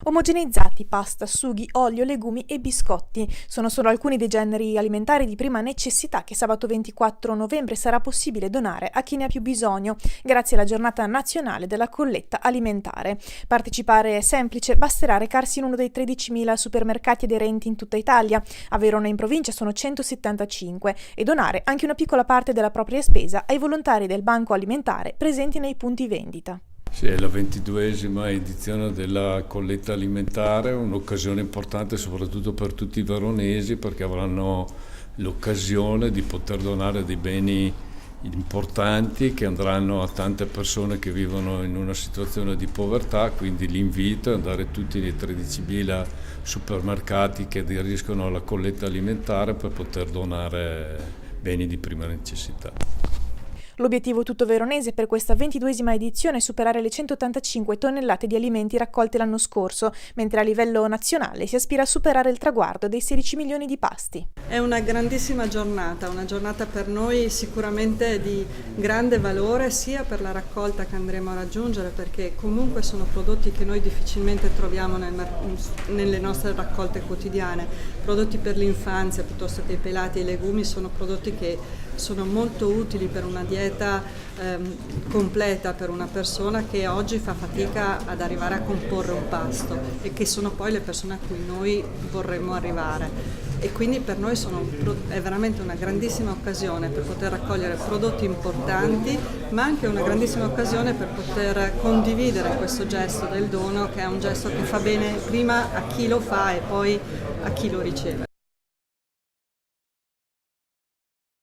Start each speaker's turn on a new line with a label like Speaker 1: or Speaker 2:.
Speaker 1: Omogeneizzati, pasta, sughi, olio, legumi e biscotti sono solo alcuni dei generi alimentari di prima necessità che sabato 24 novembre sarà possibile donare a chi ne ha più bisogno, grazie alla giornata nazionale della colletta alimentare. Partecipare è semplice, basterà recarsi in uno dei 13.000 supermercati aderenti in tutta Italia. A Verona in provincia sono 175 e donare anche una piccola parte della propria spesa ai volontari del Banco Alimentare presenti nei punti vendita.
Speaker 2: Sì, è la 22esima edizione della colletta alimentare, un'occasione importante soprattutto per tutti i veronesi perché avranno l'occasione di poter donare dei beni importanti che andranno a tante persone che vivono in una situazione di povertà, quindi l'invito è andare tutti nei 13.000 supermercati che aderiscono alla colletta alimentare per poter donare beni di prima necessità.
Speaker 1: L'obiettivo tutto veronese per questa 22esima edizione è superare le 185 tonnellate di alimenti raccolte l'anno scorso, mentre a livello nazionale si aspira a superare il traguardo dei 16 milioni di pasti.
Speaker 3: È una grandissima giornata, una giornata per noi sicuramente di grande valore sia per la raccolta che andremo a raggiungere, perché comunque sono prodotti che noi difficilmente troviamo nelle nostre raccolte quotidiane. Prodotti per l'infanzia piuttosto che i pelati e i legumi sono prodotti che sono molto utili per una dieta completa per una persona che oggi fa fatica ad arrivare a comporre un pasto e che sono poi le persone a cui noi vorremmo arrivare. E quindi per noi è veramente una grandissima occasione per poter raccogliere prodotti importanti, ma anche una grandissima occasione per poter condividere questo gesto del dono, che è un gesto che fa bene prima a chi lo fa e poi a chi lo riceve.